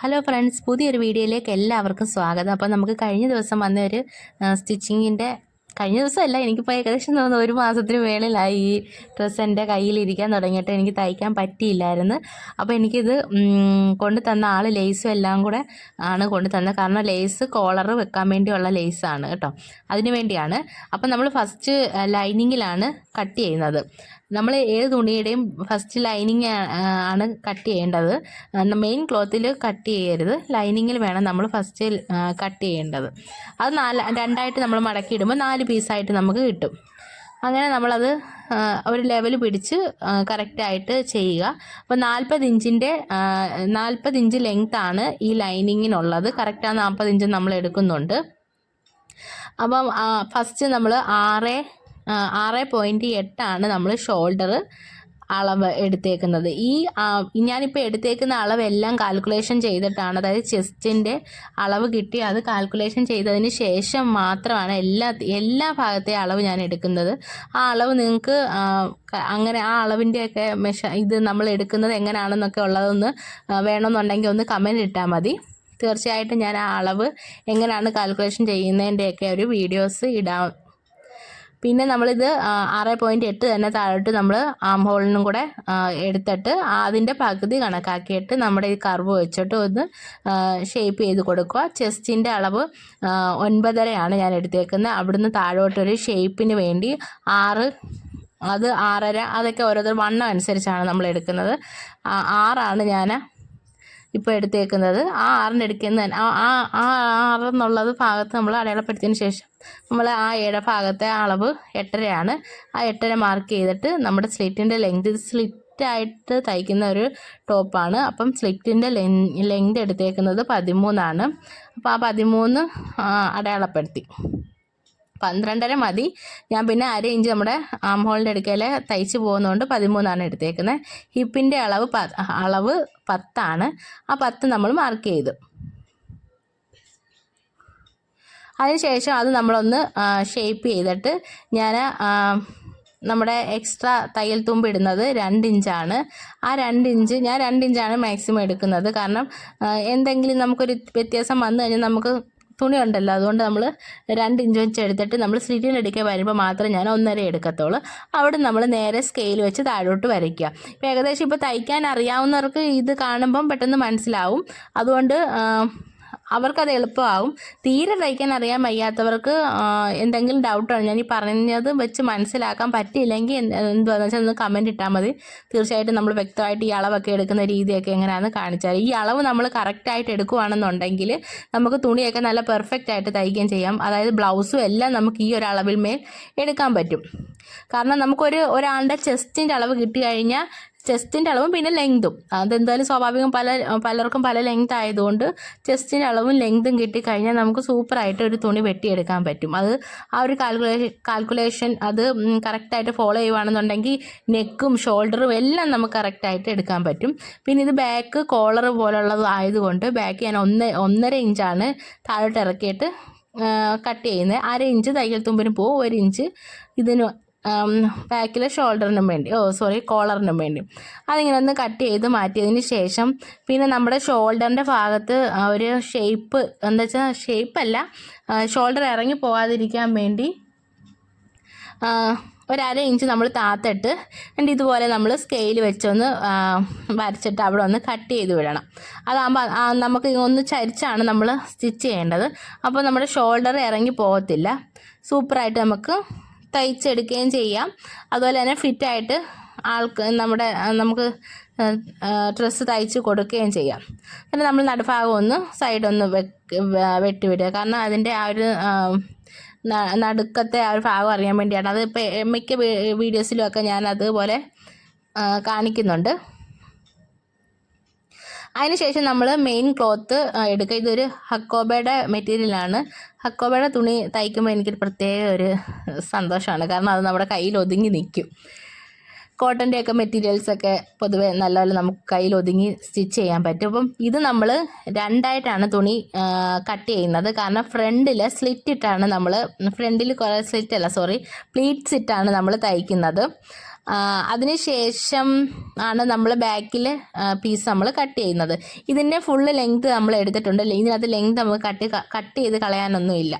Hello friends, പുതിയൊരു വീഡിയോയിലേക്ക് എല്ലാവർക്കും സ്വാഗതം. അപ്പോൾ നമുക്ക് കഴിഞ്ഞ ദിവസം വന്ന ഒരു സ്റ്റിച്ചിങ്ങിൻ്റെ കഴിഞ്ഞ ദിവസമല്ല, എനിക്കിപ്പോൾ ഏകദേശം തോന്നുന്നു ഒരു മാസത്തിന് മേളിലായി ഈ ഡ്രസ്സ് എൻ്റെ കയ്യിലിരിക്കാൻ തുടങ്ങിയിട്ട്. എനിക്ക് തയ്ക്കാൻ പറ്റിയില്ലായിരുന്നു. അപ്പോൾ എനിക്കിത് കൊണ്ട് തന്ന ആൾ ലേസും എല്ലാം കൂടെ ആണ് കൊണ്ട് തന്നത്. കാരണം ലേസ് കോളർ വെക്കാൻ വേണ്ടിയുള്ള ലേസാണ് കേട്ടോ, അതിന് വേണ്ടിയാണ്. അപ്പം നമ്മൾ ഫസ്റ്റ് ലൈനിങ്ങിലാണ് കട്ട് ചെയ്യുന്നത്. നമ്മൾ ഏത് തുണിയുടെയും ഫസ്റ്റ് ലൈനിങ് ആണ് കട്ട് ചെയ്യേണ്ടത്. മെയിൻ ക്ലോത്തിൽ കട്ട് ചെയ്യരുത്, ലൈനിങ്ങിൽ വേണം നമ്മൾ ഫസ്റ്റ് കട്ട് ചെയ്യേണ്ടത്. അത് രണ്ടായിട്ട് നമ്മൾ മടക്കിയിടുമ്പോൾ 4 പീസായിട്ട് നമുക്ക് കിട്ടും. അങ്ങനെ നമ്മളത് ഒരു ലെവൽ പിടിച്ച് കറക്റ്റായിട്ട് ചെയ്യുക. അപ്പോൾ 40 ഇഞ്ച് ലെങ്ത്താണ് ഈ ലൈനിങ്ങിനുള്ളത്. കറക്റ്റാണ് 40 ഇഞ്ച് നമ്മൾ എടുക്കുന്നുണ്ട്. അപ്പം ഫസ്റ്റ് നമ്മൾ 6.8 നമ്മൾ ഷോൾഡർ അളവ് എടുത്തേക്കുന്നത്. ഞാനിപ്പോൾ എടുത്തേക്കുന്ന അളവെല്ലാം കാൽക്കുലേഷൻ ചെയ്തിട്ടാണ്, അതായത് ചെസ്റ്റിൻ്റെ അളവ് കിട്ടി അത് കാൽക്കുലേഷൻ ചെയ്തതിന് ശേഷം മാത്രമാണ് എല്ലാ ഭാഗത്തെ അളവ് ഞാൻ എടുക്കുന്നത്. ആ അളവ് നിങ്ങൾക്ക് അങ്ങനെ ആ അളവിൻ്റെയൊക്കെ ഇത് നമ്മൾ എടുക്കുന്നത് എങ്ങനെയാണെന്നൊക്കെ ഉള്ളതൊന്ന് വേണമെന്നുണ്ടെങ്കിൽ ഒന്ന് കമൻറ്റ് ഇട്ടാൽ മതി. തീർച്ചയായിട്ടും ഞാൻ ആ അളവ് എങ്ങനെയാണ് കാൽക്കുലേഷൻ ചെയ്യുന്നതിൻ്റെയൊക്കെ ഒരു വീഡിയോസ് ഇടാം. പിന്നെ നമ്മളിത് 6.8 തന്നെ താഴോട്ട് നമ്മൾ ആം ഹോളിനും കൂടെ എടുത്തിട്ട് അതിൻ്റെ പകുതി കണക്കാക്കിയിട്ട് നമ്മുടെ ഈ കർവ് വെച്ചിട്ട് ഒന്ന് ഷേപ്പ് ചെയ്ത് കൊടുക്കുക. ചെസ്റ്റിൻ്റെ അളവ് 9.5 ഞാൻ എടുത്തേക്കുന്നത്. അവിടുന്ന് താഴോട്ടൊരു ഷേപ്പിന് വേണ്ടി 6, അത് 6.5, അതൊക്കെ ഓരോരുത്തർ വണ്ണം അനുസരിച്ചാണ് നമ്മൾ എടുക്കുന്നത്. 6 ഞാൻ ഇപ്പോൾ എടുത്തേക്കുന്നത്. ആ 6 എടുക്കുന്ന ആ 6 എന്നുള്ളത് ഭാഗത്ത് നമ്മൾ അടയാളപ്പെടുത്തിയതിന് ശേഷം നമ്മൾ ആ 7 ഭാഗത്തെ അളവ് 8.5 ആ 8.5 മാർക്ക് ചെയ്തിട്ട് നമ്മുടെ സ്ലിറ്റിൻ്റെ ലെങ്ത്, ഇത് സ്ലിറ്റായിട്ട് തയ്ക്കുന്ന ഒരു ടോപ്പാണ്. അപ്പം സ്ലിറ്റിൻ്റെ ലെങ്ത് എടുത്തേക്കുന്നത് 13. അപ്പോൾ ആ 13 അടയാളപ്പെടുത്തി. 12.5 മതി. ഞാൻ പിന്നെ 1/2 ഇഞ്ച് നമ്മുടെ ആം ഹോളിൻ്റെ അടുക്കൽ തയ്ച്ച് പോകുന്നതുകൊണ്ട് 13 എടുത്തേക്കുന്നത്. ഹിപ്പിൻ്റെ അളവ് 10. ആ 10 നമ്മൾ മാർക്ക് ചെയ്തു. അതിനുശേഷം അത് നമ്മളൊന്ന് ഷേപ്പ് ചെയ്തിട്ട് ഞാൻ നമ്മുടെ എക്സ്ട്രാ തയ്യൽ തുമ്പ് ഇടുന്നത് 2 ഇഞ്ചാണ്. ആ 2 ഇഞ്ച് ഞാൻ 2 ഇഞ്ചാണ് മാക്സിമം എടുക്കുന്നത്. കാരണം എന്തെങ്കിലും നമുക്കൊരു വ്യത്യാസം വന്നു കഴിഞ്ഞാൽ നമുക്ക് തുണി ഉണ്ടല്ലോ, അതുകൊണ്ട് നമ്മൾ 2 ഇഞ്ച് വെച്ച് എടുത്തിട്ട് നമ്മൾ സ്ലിറ്റിനെടുക്കാൻ വരുമ്പോൾ മാത്രം ഞാൻ 1.5 എടുക്കത്തുള്ളൂ. അവിടെ നമ്മൾ നേരെ സ്കെയിൽ വെച്ച് താഴോട്ട് വരയ്ക്കുക. ഇപ്പോൾ ഏകദേശം ഇപ്പോൾ തയ്ക്കാൻ അറിയാവുന്നവർക്ക് ഇത് കാണുമ്പം പെട്ടെന്ന് മനസ്സിലാവും. അതുകൊണ്ട് അവർക്കത് എളുപ്പമാവും. തീരെ തയ്ക്കാൻ അറിയാൻ വയ്യാത്തവർക്ക് എന്തെങ്കിലും ഡൗട്ടാണ് ഞാൻ ഈ പറഞ്ഞത് വെച്ച് മനസ്സിലാക്കാൻ പറ്റിയില്ലെങ്കിൽ എന്താണെന്ന് വെച്ചാൽ ഒന്ന് കമൻറ്റ് ഇട്ടാൽ മതി. തീർച്ചയായിട്ടും നമ്മൾ വ്യക്തമായിട്ട് ഈ അളവൊക്കെ എടുക്കുന്ന രീതിയൊക്കെ എങ്ങനെയാണെന്ന് കാണിച്ചാൽ, ഈ അളവ് നമ്മൾ കറക്റ്റായിട്ട് എടുക്കുകയാണെന്നുണ്ടെങ്കിൽ നമുക്ക് തുണിയൊക്കെ നല്ല പെർഫെക്റ്റ് ആയിട്ട് തയ്ക്കുകയും ചെയ്യാം. അതായത് ബ്ലൗസും എല്ലാം നമുക്ക് ഈ ഒരു അളവിൽ മേൽ എടുക്കാൻ പറ്റും. കാരണം ഒരാളുടെ ചെസ്റ്റിൻ്റെ അളവ് കിട്ടി കഴിഞ്ഞാൽ ചെസ്റ്റിൻ്റെ അളവും പിന്നെ ലെങ്തും, അതെന്തായാലും സ്വാഭാവികം പലർക്കും പല ലെങ്ത് ആയതുകൊണ്ട് ചെസ്റ്റിൻ്റെ അളവും ലെങ്തും കിട്ടിക്കഴിഞ്ഞാൽ നമുക്ക് സൂപ്പറായിട്ട് ഒരു തുണി വെട്ടിയെടുക്കാൻ പറ്റും. അത് ആ ഒരു കാൽക്കുലേഷൻ അത് കറക്റ്റായിട്ട് ഫോളോ ചെയ്യുകയാണെന്നുണ്ടെങ്കിൽ നെക്കും ഷോൾഡറും എല്ലാം നമുക്ക് കറക്റ്റായിട്ട് എടുക്കാൻ പറ്റും. പിന്നെ ഇത് ബാക്ക് കോളർ പോലുള്ളത് ആയതുകൊണ്ട് ബാക്ക് ഞാൻ 1.5 ഇഞ്ചാണ് താഴോട്ട് ഇറക്കിയിട്ട് കട്ട് ചെയ്യുന്നത്. 1/2 ഇഞ്ച് തയ്യൽ തുമ്പിന് പോകും, 1 ഇഞ്ച് ഇതിന് ബാക്കിലെ ഷോൾഡറിനും വേണ്ടി കോളറിനും വേണ്ടി. അതിങ്ങനെ ഒന്ന് കട്ട് ചെയ്ത് മാറ്റിയതിന് ശേഷം പിന്നെ നമ്മുടെ ഷോൾഡറിൻ്റെ ഭാഗത്ത് ഒരു ഷേപ്പ്, എന്താ വെച്ചാൽ ഷേപ്പല്ല, ഷോൾഡർ ഇറങ്ങി പോകാതിരിക്കാൻ വേണ്ടി 1/2 ഇഞ്ച് നമ്മൾ താത്തിട്ട് എന്നിട്ട് ഇതുപോലെ നമ്മൾ സ്കെയിൽ വെച്ചൊന്ന് വരച്ചിട്ട് അവിടെ ഒന്ന് കട്ട് ചെയ്ത് വിടണം. അതാകുമ്പോൾ നമുക്ക് ഒന്ന് ചരിച്ചാണ് നമ്മൾ സ്റ്റിച്ച് ചെയ്യേണ്ടത്. അപ്പോൾ നമ്മുടെ ഷോൾഡർ ഇറങ്ങി പോകത്തില്ല, സൂപ്പറായിട്ട് നമുക്ക് തയ്ച്ചെടുക്കുകയും ചെയ്യാം. അതുപോലെ തന്നെ ഫിറ്റായിട്ട് നമുക്ക് ഡ്രസ്സ് തയ്ച്ച് കൊടുക്കുകയും ചെയ്യാം. പിന്നെ നമ്മൾ നടുഭാഗം ഒന്ന് സൈഡൊന്ന് വെട്ടിവിടുക. കാരണം അതിൻ്റെ ആ ഒരു നടുക്കത്തെ ആ ഒരു ഭാഗം അറിയാൻ വേണ്ടിയാണ്. അത് ഇപ്പോൾ മിക്ക വീഡിയോസിലുമൊക്കെ ഞാൻ അതുപോലെ കാണിക്കുന്നുണ്ട്. അതിനുശേഷം നമ്മൾ മെയിൻ ക്ലോത്ത് എടുക്കുക. ഇതൊരു ഹക്കോബയുടെ മെറ്റീരിയലാണ്. ഹക്കോബയുടെ തുണി തയ്ക്കുമ്പോൾ എനിക്കൊരു പ്രത്യേക ഒരു സന്തോഷമാണ്. കാരണം അത് നമ്മുടെ കയ്യിൽ ഒതുങ്ങി നിൽക്കും. കോട്ടൻ്റെയൊക്കെ മെറ്റീരിയൽസൊക്കെ പൊതുവെ നല്ലപോലെ നമുക്ക് കയ്യിൽ ഒതുങ്ങി സ്റ്റിച്ച് ചെയ്യാൻ പറ്റും. അപ്പം ഇത് നമ്മൾ 2ആയിട്ടാണ് തുണി കട്ട് ചെയ്യുന്നത്. കാരണം ഫ്രണ്ടിൽ സ്ലിറ്റ് ഇട്ടാണ് നമ്മൾ, ഫ്രണ്ടിൽ പ്ലീറ്റ്സ് ഇട്ടാണ് നമ്മൾ തയ്ക്കുന്നത്. അതിനുശേഷം ആണ് നമ്മൾ ബാക്കിൽ പീസ് നമ്മൾ കട്ട് ചെയ്യുന്നത്. ഇതിൻ്റെ ഫുള്ള് ലെങ്ത് നമ്മൾ എടുത്തിട്ടുണ്ട്. ഇതിനകത്ത് ലെങ്ത് നമുക്ക് കട്ട് ചെയ്ത് കളയാനൊന്നുമില്ല.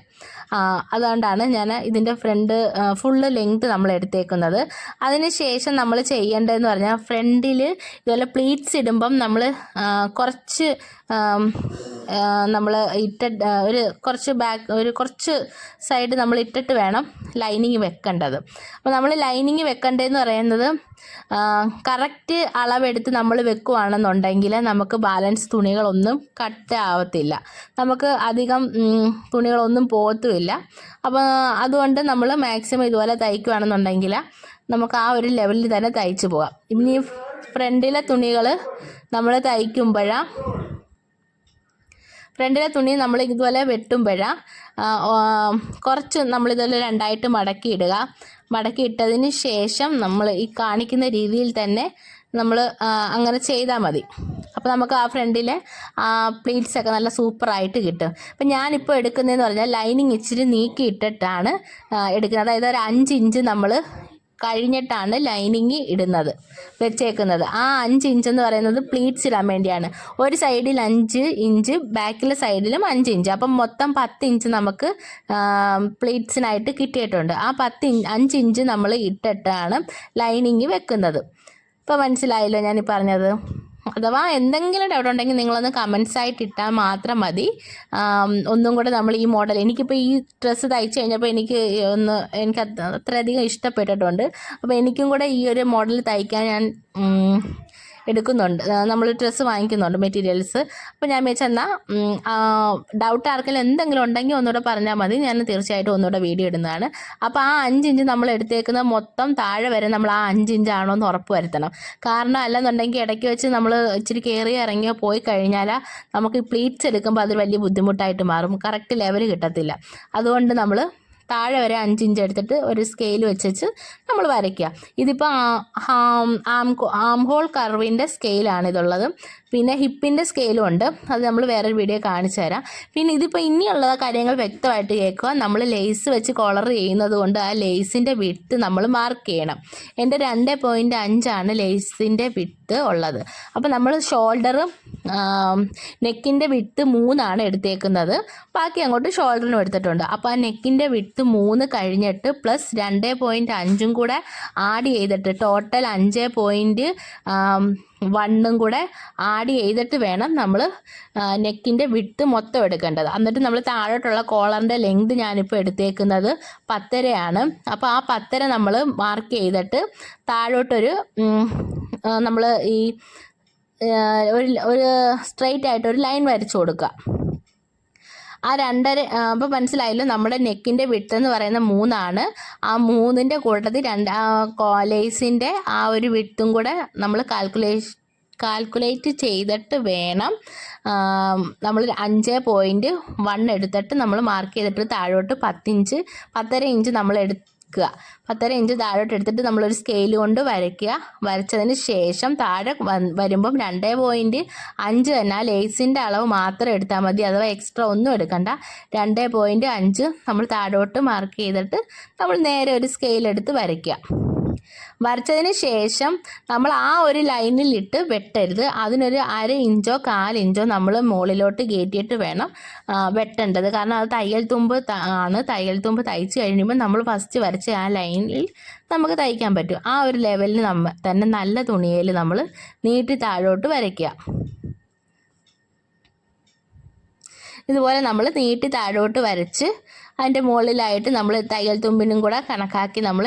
അതുകൊണ്ടാണ് ഞാൻ ഇതിൻ്റെ ഫ്രണ്ട് ഫുള്ള് ലെങ്ത് നമ്മൾ എടുത്തേക്കുന്നത്. അതിനുശേഷം നമ്മൾ ചെയ്യേണ്ടതെന്ന് പറഞ്ഞാൽ ഫ്രണ്ടിൽ ഇതുപോലെ പ്ലീറ്റ്സ് ഇടുമ്പം നമ്മൾ കുറച്ച് നമ്മൾ കുറച്ച് സൈഡ് നമ്മൾ ഇട്ടിട്ട് വേണം ലൈനിങ് വെക്കേണ്ടത്. അപ്പോൾ നമ്മൾ ലൈനിങ് വെക്കേണ്ടതെന്ന് പറയുന്നത് കറക്റ്റ് അളവെടുത്ത് നമ്മൾ വെക്കുകയാണെന്നുണ്ടെങ്കിൽ നമുക്ക് ബാലൻസ് തുണികളൊന്നും കട്ട് ആവത്തില്ല, നമുക്ക് അധികം തുണികളൊന്നും പോകത്തുമില്ല. അപ്പോൾ അതുകൊണ്ട് നമ്മൾ മാക്സിമം ഇതുപോലെ തയ്ക്കുകയാണെന്നുണ്ടെങ്കിൽ നമുക്ക് ആ ഒരു ലെവലിൽ തന്നെ തയ്ച്ചു പോകാം. ഇനി ഫ്രണ്ടിലെ തുണികൾ നമ്മൾ ഫ്രണ്ടിലെ തുണി നമ്മൾ ഇതുപോലെ വെട്ടുമ്പോഴാണ് കുറച്ച് നമ്മളിതുപോലെ രണ്ടായിട്ട് മടക്കിയിടുക. മടക്കിയിട്ടതിന് ശേഷം നമ്മൾ ഈ കാണിക്കുന്ന രീതിയിൽ തന്നെ നമ്മൾ അങ്ങനെ ചെയ്താൽ മതി. അപ്പോൾ നമുക്ക് ആ ഫ്രണ്ടിലെ പ്ലീറ്റ്സൊക്കെ നല്ല സൂപ്പറായിട്ട് കിട്ടും. അപ്പം ഞാനിപ്പോൾ എടുക്കുന്നതെന്ന് പറഞ്ഞാൽ ലൈനിങ് ഇച്ചിരി നീക്കിയിട്ടിട്ടാണ് എടുക്കുന്നത്. അതായത് ഒരു 5 ഇഞ്ച് നമ്മൾ കഴിഞ്ഞിട്ടാണ് ലൈനിങ് വെച്ചേക്കുന്നത്. ആ 5 ഇഞ്ച് എന്ന് പറയുന്നത് പ്ലീറ്റ്സ് ഇടാൻ വേണ്ടിയാണ്. ഒരു സൈഡിൽ 5 ഇഞ്ച്, ബാക്കിലെ സൈഡിലും 5 ഇഞ്ച്. അപ്പം മൊത്തം 10 ഇഞ്ച് നമുക്ക് പ്ലീറ്റ്സിനായിട്ട് കിട്ടിയിട്ടുണ്ട്. ആ 5 ഇഞ്ച് നമ്മൾ ഇട്ടിട്ടാണ് ലൈനിങ് വെക്കുന്നത്. ഇപ്പോൾ മനസ്സിലായല്ലോ ഞാൻ ഈ പറഞ്ഞത്. അഥവാ എന്തെങ്കിലും ഡൗട്ട് ഉണ്ടെങ്കിൽ നിങ്ങളൊന്ന് കമൻസ് ആയിട്ട് ഇട്ടാൽ മാത്രം മതി. ഒന്നും കൂടെ നമ്മൾ ഈ മോഡൽ, എനിക്കിപ്പോൾ ഈ ഡ്രസ്സ് തയ്ച്ച് കഴിഞ്ഞപ്പോൾ എനിക്ക് അത്രയധികം ഇഷ്ടപ്പെട്ടിട്ടുണ്ട്. അപ്പോൾ എനിക്കും കൂടെ ഈ ഒരു മോഡൽ തയ്ക്കാൻ ഞാൻ എടുക്കുന്നുണ്ട്. നമ്മൾ ഡ്രസ്സ് വാങ്ങിക്കുന്നുണ്ട് മെറ്റീരിയൽസ്. അപ്പോൾ ഞാൻ വെച്ചെന്നാൽ ഡൗട്ട് ആർക്കെങ്കിലും എന്തെങ്കിലും ഉണ്ടെങ്കിൽ ഒന്നുകൂടെ പറഞ്ഞാൽ മതി, ഞാൻ തീർച്ചയായിട്ടും ഒന്നുകൂടെ വീഡിയോ ഇടുന്നതാണ്. അപ്പോൾ ആ 5 ഇഞ്ച് നമ്മൾ എടുത്തേക്കുന്ന മൊത്തം താഴെ വരെ നമ്മൾ ആ 5 ഇഞ്ച് ആണോ എന്ന് ഉറപ്പ് വരുത്തണം. കാരണം അല്ലെന്നുണ്ടെങ്കിൽ ഇടയ്ക്ക് വെച്ച് നമ്മൾ ഇച്ചിരി കയറി ഇറങ്ങിയോ പോയി കഴിഞ്ഞാൽ നമുക്ക് ഈ പ്ലീറ്റ്സ് എടുക്കുമ്പോൾ അതൊരു വലിയ ബുദ്ധിമുട്ടായിട്ട് മാറും, കറക്റ്റ് ലെവൽ കിട്ടത്തില്ല. അതുകൊണ്ട് നമ്മൾ താഴെ വരെ 5 ഇഞ്ച് എടുത്തിട്ട് ഒരു സ്കെയിൽ വെച്ച് നമ്മൾ വരയ്ക്കുക. ഇതിപ്പോൾ ആം ഹോൾ കർവിൻ്റെ സ്കെയിലാണ് ഇതുള്ളത്. പിന്നെ ഹിപ്പിൻ്റെ സ്കെയിലും ഉണ്ട്, അത് നമ്മൾ വേറൊരു വീഡിയോ കാണിച്ചു തരാം. പിന്നെ ഇതിപ്പോൾ ഇനിയുള്ള കാര്യങ്ങൾ വ്യക്തമായിട്ട് കേൾക്കുക. നമ്മൾ ലേസ് വെച്ച് കോളർ ചെയ്യുന്നത് കൊണ്ട് ആ ലേസിൻ്റെ വിഡ്ത്ത് നമ്മൾ മാർക്ക് ചെയ്യണം. എൻ്റെ 2.5 ലേസിൻ്റെ വിഡ്ത്ത് ഉള്ളത്. അപ്പോൾ നമ്മൾ ഷോൾഡറും നെക്കിൻ്റെ വിഡ്ത്ത് 3 എടുത്തേക്കുന്നത്. ബാക്കി അങ്ങോട്ട് ഷോൾഡറിനും എടുത്തിട്ടുണ്ട്. അപ്പോൾ ആ നെക്കിൻ്റെ വിഡ്ത്ത് 3 കഴിഞ്ഞിട്ട് പ്ലസ് 2.5 കൂടെ ആഡ് ചെയ്തിട്ട് ടോട്ടൽ 5.1 കൂടെ ആഡ് ചെയ്തിട്ട് വേണം നമ്മൾ നെക്കിൻ്റെ വിഡ്ത്ത് മൊത്തം എടുക്കേണ്ടത്. എന്നിട്ട് നമ്മൾ താഴോട്ടുള്ള കോളറിൻ്റെ ലെങ്ത് ഞാനിപ്പോൾ എടുത്തേക്കുന്നത് 10 അപ്പോൾ ആ 10 നമ്മൾ മാർക്ക് ചെയ്തിട്ട് താഴോട്ടൊരു നമ്മൾ ഈ ഒരു സ്ട്രെയിറ്റ് ആയിട്ടൊരു ലൈൻ വരച്ചു കൊടുക്കുക. ആ 2.5 അപ്പോൾ മനസ്സിലായല്ലോ, നമ്മുടെ നെക്കിൻ്റെ വിഡ്ത്ത് എന്ന് പറയുന്ന 3. ആ 3ൻ്റെ കൂട്ടത്തിൽ ലേസിൻ്റെ ആ ഒരു വിഡ്ത്തും കൂടെ നമ്മൾ കാൽക്കുലേറ്റ് ചെയ്തിട്ട് വേണം നമ്മൾ 5.1 എടുത്തിട്ട് നമ്മൾ മാർക്ക് ചെയ്തിട്ട് താഴോട്ട് 10.5 ഇഞ്ച് നമ്മൾ എടുക്കുക. 10.5 ഇഞ്ച് താഴോട്ട് എടുത്തിട്ട് നമ്മളൊരു സ്കെയിൽ കൊണ്ട് വരയ്ക്കുക. വരച്ചതിന് ശേഷം താഴെ വരുമ്പം 2.5 തന്നെ ആ ലേസിൻ്റെ അളവ് മാത്രം എടുത്താൽ മതി, അഥവാ എക്സ്ട്രാ ഒന്നും എടുക്കണ്ട. 2.5 നമ്മൾ താഴോട്ട് മാർക്ക് ചെയ്തിട്ട് നമ്മൾ നേരെ ഒരു സ്കെയിലെടുത്ത് വരയ്ക്കുക. വരച്ചതിന് ശേഷം നമ്മൾ ആ ഒരു ലൈനിലിട്ട് വെട്ടരുത്, അതിനൊരു 1/2 ഇഞ്ചോ 1/4 ഇഞ്ചോ നമ്മൾ മുകളിലോട്ട് കയറ്റിയിട്ട് വേണം വെട്ടേണ്ടത്. കാരണം അത് തയ്യൽ തുമ്പ് ആണ്. തയ്യൽ തുമ്പ് തയ്ച്ച് കഴിയുമ്പോൾ നമ്മൾ ഫസ്റ്റ് വരച്ച ആ ലൈനിൽ നമുക്ക് തയ്ക്കാൻ പറ്റും. ആ ഒരു ലെവലിൽ തന്നെ നല്ല തുണിയിൽ നമ്മൾ നീട്ടി താഴോട്ട് വരയ്ക്കുക. ഇതുപോലെ നമ്മൾ നീട്ടി താഴോട്ട് വരച്ച് അതിൻ്റെ മുകളിലായിട്ട് നമ്മൾ തയ്യൽ തുമ്പിനും കൂടെ കണക്കാക്കി നമ്മൾ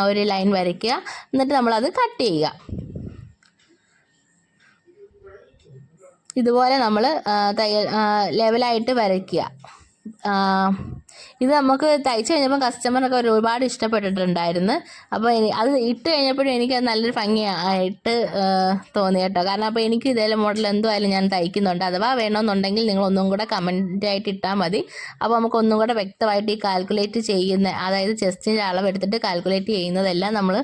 ഒരു ലൈൻ വരയ്ക്കുക. എന്നിട്ട് നമ്മളത് കട്ട് ചെയ്യുക. ഇതുപോലെ നമ്മൾ ലെവലായിട്ട് വരയ്ക്കുക. ഇത് നമുക്ക് തയ്ച്ചു കഴിഞ്ഞപ്പോൾ കസ്റ്റമറൊക്കെ ഒരുപാട് ഇഷ്ടപ്പെട്ടിട്ടുണ്ടായിരുന്നു. അപ്പോൾ അത് ഇട്ട് കഴിഞ്ഞപ്പോഴും എനിക്ക് നല്ലൊരു ഭംഗിയായിട്ട് തോന്നി കേട്ടോ. കാരണം അപ്പോൾ എനിക്ക് ഇതേ മോഡൽ എന്തുമായാലും ഞാൻ തയ്ക്കുന്നുണ്ട്. അഥവാ വേണമെന്നുണ്ടെങ്കിൽ നിങ്ങൾ ഒന്നും കൂടെ കമൻറ്റായിട്ട് ഇട്ടാൽ മതി. അപ്പോൾ നമുക്ക് ഒന്നും കൂടെ വ്യക്തമായിട്ട് ഈ കാൽക്കുലേറ്റ് ചെയ്യുന്ന, അതായത് ചെസ്റ്റിൻ്റെ അളവെടുത്തിട്ട് കാൽക്കുലേറ്റ് ചെയ്യുന്നതെല്ലാം നമ്മൾ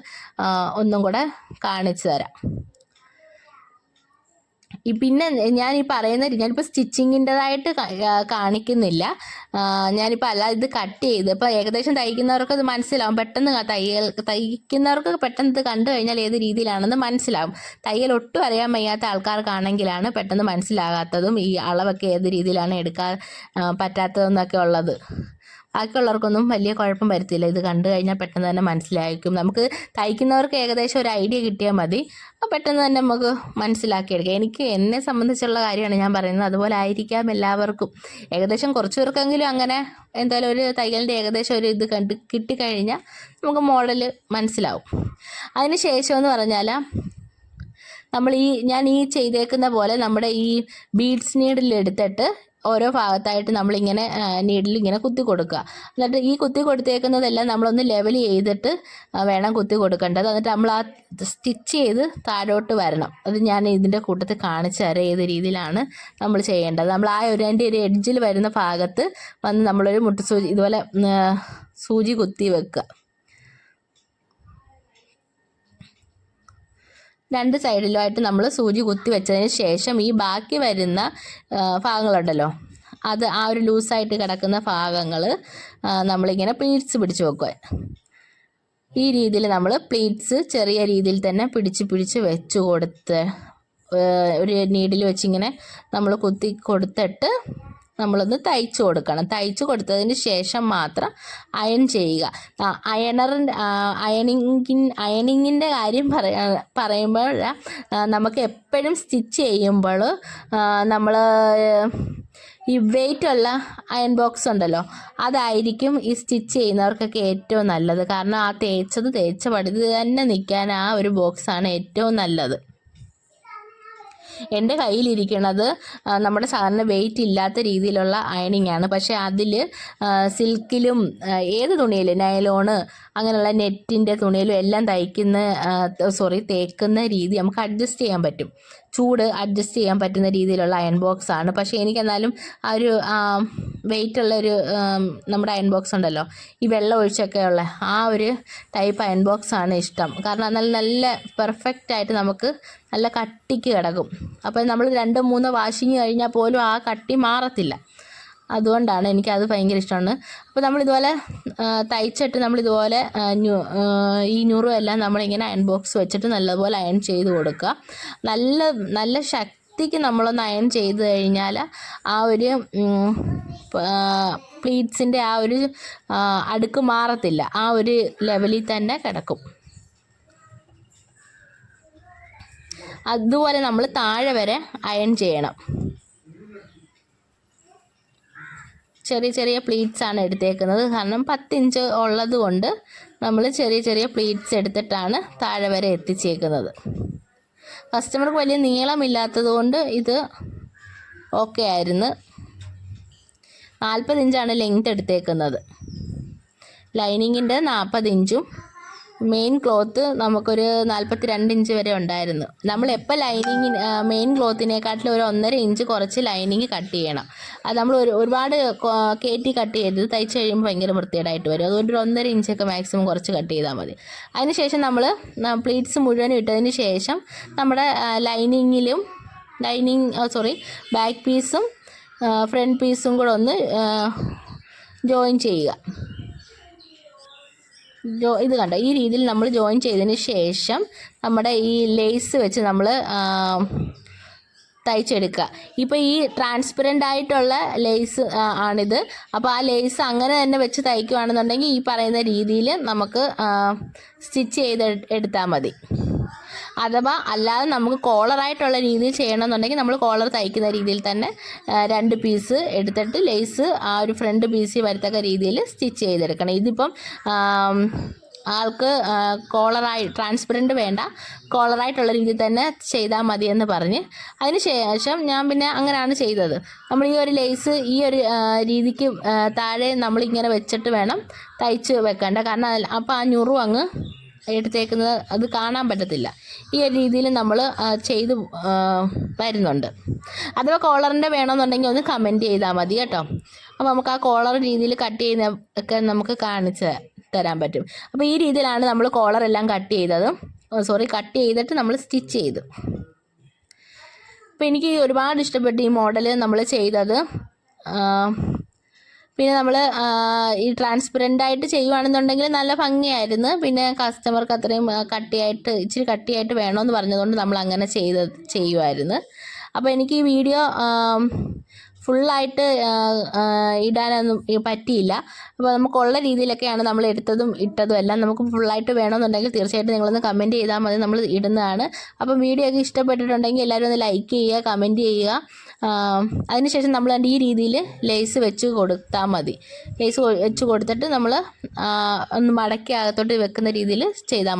ഒന്നും കൂടെ കാണിച്ചു തരാം. പിന്നെ ഞാൻ ഈ പറയുന്ന ഞാനിപ്പോൾ സ്റ്റിച്ചിങ്ങിൻ്റെതായിട്ട് കാണിക്കുന്നില്ല. ഞാനിപ്പോൾ അല്ല ഇത് കട്ട് ചെയ്ത് ഇപ്പോൾ ഏകദേശം തയ്ക്കുന്നവർക്ക് അത് മനസ്സിലാവും. പെട്ടെന്ന് തയ്ക്കുന്നവർക്ക് പെട്ടെന്ന് ഇത് കണ്ടു കഴിഞ്ഞാൽ ഏത് രീതിയിലാണെന്ന് മനസ്സിലാവും. തയ്യൽ ഒട്ടും അറിയാൻ വയ്യാത്ത ആൾക്കാർക്കാണെങ്കിലാണ് പെട്ടെന്ന് മനസ്സിലാകാത്തതും ഈ അളവൊക്കെ ഏത് രീതിയിലാണ് എടുക്കാൻ പറ്റാത്തതെന്നൊക്കെ ഉള്ളത്. ബാക്കിയുള്ളവർക്കൊന്നും വലിയ കുഴപ്പം വരത്തില്ല. ഇത് കണ്ടു കഴിഞ്ഞാൽ പെട്ടെന്ന് തന്നെ മനസ്സിലായിരിക്കും. നമുക്ക് തയ്ക്കുന്നവർക്ക് ഏകദേശം ഒരു ഐഡിയ കിട്ടിയാൽ മതി, പെട്ടെന്ന് തന്നെ നമുക്ക് മനസ്സിലാക്കിയെടുക്കാം. എന്നെ സംബന്ധിച്ചുള്ള കാര്യമാണ് ഞാൻ പറയുന്നത്. അതുപോലെ ആയിരിക്കാം എല്ലാവർക്കും. ഏകദേശം കുറച്ച് പേർക്കെങ്കിലും അങ്ങനെ എന്തായാലും ഒരു തയ്യലിൻ്റെ ഏകദേശം ഒരു ഇത് കിട്ടിക്കഴിഞ്ഞാൽ നമുക്ക് മോഡൽ മനസ്സിലാവും. അതിന് ശേഷം എന്ന് പറഞ്ഞാൽ ഞാൻ ഈ ചെയ്തേക്കുന്ന പോലെ നമ്മുടെ ഈ ബീഡ്സ് നീഡിൽ എടുത്തിട്ട് ഓരോ ഭാഗത്തായിട്ട് നമ്മളിങ്ങനെ നീഡിൽ ഇങ്ങനെ കുത്തി കൊടുക്കുക. എന്നിട്ട് ഈ കുത്തി കൊടുത്തേക്കുന്നതെല്ലാം നമ്മളൊന്ന് ലെവൽ ചെയ്തിട്ട് വേണം കുത്തി കൊടുക്കേണ്ടത്. എന്നിട്ട് നമ്മൾ ആ സ്റ്റിച്ച് ചെയ്ത് താഴോട്ട് വരണം. അത് ഞാൻ ഇതിൻ്റെ കൂട്ടത്തിൽ കാണിച്ചു തരാം ഏത് രീതിയിലാണ് നമ്മൾ ചെയ്യേണ്ടത്. നമ്മൾ ആ അതിൻ്റെ ഒരു എഡ്ജിൽ വരുന്ന ഭാഗത്ത് വന്ന് നമ്മളൊരു മുട്ടുസൂചി ഇതുപോലെ സൂചി കുത്തി വെക്കുക. രണ്ട് സൈഡിലുമായിട്ട് നമ്മൾ സൂചി കുത്തി വെച്ചതിന് ശേഷം ഈ ബാക്കി വരുന്ന ഭാഗങ്ങളുണ്ടല്ലോ, അത് ആ ഒരു ലൂസായിട്ട് കിടക്കുന്ന ഭാഗങ്ങൾ നമ്മളിങ്ങനെ പ്ലീറ്റ്സ് പിടിച്ച് വെക്കുക. ഈ രീതിയിൽ നമ്മൾ പ്ലീറ്റ്സ് ചെറിയ രീതിയിൽ തന്നെ പിടിച്ച് വെച്ച് കൊടുത്ത് ഒരു നീഡിൽ വെച്ചിങ്ങനെ നമ്മൾ കുത്തി കൊടുത്തിട്ട് നമ്മളൊന്ന് തയ്ച്ചു കൊടുക്കണം. തയ്ച്ചു കൊടുത്തതിന് ശേഷം മാത്രം അയൺ ചെയ്യുക. അയണിങ്ങിൻ്റെ കാര്യം പറയുമ്പോൾ നമുക്ക് എപ്പോഴും സ്റ്റിച്ച് ചെയ്യുമ്പോൾ നമ്മൾ ഈ വെയിറ്റുള്ള അയൺ ബോക്സ് ഉണ്ടല്ലോ, അതായിരിക്കും ഈ സ്റ്റിച്ച് ചെയ്യുന്നവർക്കൊക്കെ ഏറ്റവും നല്ലത്. കാരണം ആ തേച്ച പടുതി തന്നെ നിൽക്കാൻ ആ ഒരു ബോക്സാണ് ഏറ്റവും നല്ലത്. എൻ്റെ കയ്യിലിരിക്കുന്നത് നമ്മുടെ സാധാരണ വെയിറ്റ് ഇല്ലാത്ത രീതിയിലുള്ള അയണിങ് ആണ്. പക്ഷേ അതിൽ സിൽക്കിലും ഏത് തുണിയിലും നൈലോണ് അങ്ങനെയുള്ള നെറ്റിൻ്റെ തുണിയിലും എല്ലാം തേക്കുന്ന രീതി നമുക്ക് അഡ്ജസ്റ്റ് ചെയ്യാൻ പറ്റും. ചൂട് അഡ്ജസ്റ്റ് ചെയ്യാൻ പറ്റുന്ന രീതിയിലുള്ള അയൺ ബോക്സ് ആണ്. പക്ഷേ എനിക്കെന്നാലും ആ ഒരു വെയിറ്റുള്ളൊരു നമ്മുടെ അയൺ ബോക്സ് ഉണ്ടല്ലോ, ഈ വെള്ളം ഒഴിച്ചൊക്കെ ഉള്ള ആ ഒരു ടൈപ്പ് അയൺ ബോക്സ് ആണ് ഇഷ്ടം. കാരണം നല്ല പെർഫെക്റ്റ് ആയിട്ട് നമുക്ക് നല്ല കട്ടിക്ക് കിടക്കും. അപ്പോൾ നമ്മൾ 2-3 വാഷിങ് കഴിഞ്ഞാൽ പോലും ആ കട്ടി മാറത്തില്ല. അതുകൊണ്ടാണ് എനിക്കത് ഭയങ്കര ഇഷ്ടമാണ്. അപ്പോൾ നമ്മളിതുപോലെ തയ്ച്ചിട്ട് നമ്മളിതുപോലെ ഈ ഞുറും എല്ലാം നമ്മളിങ്ങനെ അയൺ ബോക്സ് വെച്ചിട്ട് നല്ലതുപോലെ അയൺ ചെയ്ത് കൊടുക്കുക. നല്ല ശക്തിക്ക് നമ്മളൊന്ന് അയൺ ചെയ്ത് കഴിഞ്ഞാൽ ആ ഒരു പ്ലീറ്റ്സിൻ്റെ ആ ഒരു അടുക്ക് മാറത്തില്ല, ആ ഒരു ലെവലിൽ തന്നെ കിടക്കും. അതുപോലെ നമ്മൾ താഴെ വരെ അയൺ ചെയ്യണം. ചെറിയ പ്ലീറ്റ്സ് ആണ് എടുത്തേക്കുന്നത്. കാരണം 10 ഇഞ്ച് ഉള്ളത് കൊണ്ട് നമ്മൾ ചെറിയ പ്ലീറ്റ്സ് എടുത്തിട്ടാണ് താഴെ വരെ എത്തിച്ചേക്കുന്നത്. കസ്റ്റമർക്ക് വലിയ നീളമില്ലാത്തത് കൊണ്ട് ഇത് ഓക്കെ ആയിരുന്നു. 40 ഇഞ്ചാണ് ലെങ്ത് എടുത്തേക്കുന്നത്. ലൈനിങ്ങിൻ്റെ 40 ഇഞ്ചും മെയിൻ ക്ലോത്ത് നമുക്കൊരു 42 ഇഞ്ച് വരെ ഉണ്ടായിരുന്നു. നമ്മളെപ്പോൾ മെയിൻ ക്ലോത്തിനെക്കാട്ടിലും ഒരു 1.5 ഇഞ്ച് കുറച്ച് ലൈനിങ് കട്ട് ചെയ്യണം. അത് നമ്മൾ ഒരുപാട് കയറ്റി കട്ട് ചെയ്തത് തയ്ച്ച് കഴിയുമ്പോൾ ഭയങ്കര വൃത്തികേടായിട്ട് വരും. അതുകൊണ്ട് ഒരു 1.5 ഇഞ്ചൊക്കെ മാക്സിമം കുറച്ച് കട്ട് ചെയ്താൽ മതി. അതിനുശേഷം നമ്മൾ പ്ലീറ്റ്സ് മുഴുവനും ഇട്ടതിന് ശേഷം നമ്മുടെ ബാക്ക് പീസും ഫ്രണ്ട് പീസും കൂടെ ഒന്ന് ജോയിൻ ചെയ്യുക. ഇത് കണ്ടോ, ഈ രീതിയിൽ നമ്മൾ ജോയിൻ ചെയ്തതിന് ശേഷം നമ്മുടെ ഈ ലേസ് വെച്ച് നമ്മൾ തയ്ച്ചെടുക്കുക. ഇപ്പോൾ ഈ ട്രാൻസ്പെറൻ്റ് ആയിട്ടുള്ള ലേസ് ആണിത്. അപ്പോൾ ആ ലേസ് അങ്ങനെ തന്നെ വെച്ച് തയ്ക്കുകയാണെന്നുണ്ടെങ്കിൽ ഈ പറയുന്ന രീതിയിൽ നമുക്ക് സ്റ്റിച്ച് ചെയ്ത് എടുത്താൽ മതി. അഥവാ അല്ലാതെ നമുക്ക് കോളറായിട്ടുള്ള രീതിയിൽ ചെയ്യണമെന്നുണ്ടെങ്കിൽ നമ്മൾ കോളർ തയ്ക്കുന്ന രീതിയിൽ തന്നെ 2 പീസ് എടുത്തിട്ട് ലേസ് ആ ഒരു ഫ്രണ്ട് പീസിൽ വരത്തക്ക രീതിയിൽ സ്റ്റിച്ച് ചെയ്തെടുക്കണം. ഇതിപ്പം ആൾക്ക് ട്രാൻസ്പെറൻറ്റ് വേണ്ട, കോളറായിട്ടുള്ള രീതിയിൽ തന്നെ ചെയ്താൽ മതിയെന്ന് പറഞ്ഞ് അതിന് ശേഷം ഞാൻ പിന്നെ അങ്ങനെയാണ് ചെയ്തത്. നമ്മൾ ഈ ഒരു ലേസ് ഈ ഒരു രീതിക്ക് താഴെ നമ്മളിങ്ങനെ വെച്ചിട്ട് വേണം തയ്ച്ച് വെക്കേണ്ട. കാരണം അപ്പോൾ ആ ഞുറു അങ്ങ് എടുത്തേക്കുന്നത് അത് കാണാൻ പറ്റത്തില്ല. ഈ ഒരു രീതിയിൽ നമ്മൾ ചെയ്ത് വരുന്നുണ്ട്. അഥവാ കോളറിൻ്റെ വേണമെന്നുണ്ടെങ്കിൽ ഒന്ന് കമൻറ്റ് ചെയ്താൽ മതി കേട്ടോ. അപ്പോൾ നമുക്ക് ആ കോളർ രീതിയിൽ കട്ട് ചെയ്യുന്ന ഒക്കെ നമുക്ക് കാണിച്ച് തരാൻ പറ്റും. അപ്പോൾ ഈ രീതിയിലാണ് നമ്മൾ കോളറെല്ലാം കട്ട് ചെയ്തിട്ട് നമ്മൾ സ്റ്റിച്ച് ചെയ്തു. അപ്പോൾ എനിക്ക് ഒരുപാട് ഇഷ്ടപ്പെട്ടു ഈ മോഡൽ നമ്മൾ ചെയ്തത്. പിന്നെ നമ്മൾ ഈ ട്രാൻസ്പെറൻ്റ് ആയിട്ട് ചെയ്യുവാണെന്നുണ്ടെങ്കിൽ നല്ല ഭംഗിയായിരുന്നു. പിന്നെ കസ്റ്റമർക്ക് അത്രയും ഇച്ചിരി കട്ടിയായിട്ട് വേണമെന്ന് പറഞ്ഞതുകൊണ്ട് നമ്മൾ അങ്ങനെ ചെയ്യുമായിരുന്നു. അപ്പോൾ എനിക്ക് ഈ വീഡിയോ ഫുള്ളായിട്ട് ഇടാനൊന്നും പറ്റിയില്ല. അപ്പോൾ നമുക്കുള്ള രീതിയിലൊക്കെയാണ് നമ്മൾ എടുത്തതും ഇട്ടതും എല്ലാം. നമുക്ക് ഫുള്ളായിട്ട് വേണമെന്നുണ്ടെങ്കിൽ തീർച്ചയായിട്ടും നിങ്ങളൊന്ന് കമൻറ്റ് ചെയ്താൽ മതി, നമ്മൾ ഇടുന്നതാണ്. അപ്പം വീഡിയോ ഒക്കെ ഇഷ്ടപ്പെട്ടിട്ടുണ്ടെങ്കിൽ എല്ലാവരും ഒന്ന് ലൈക്ക് ചെയ്യുക, കമൻറ്റ് ചെയ്യുക. അതിനുശേഷം നമ്മൾ ഈ രീതിയിൽ ലേസ് വെച്ച് കൊടുത്താൽ മതി. ലേസ് വെച്ച് കൊടുത്തിട്ട് നമ്മൾ ഒന്ന് മടക്കി അകത്തോട്ട് വെക്കുന്ന രീതിയിൽ ചെയ്താൽ മതി.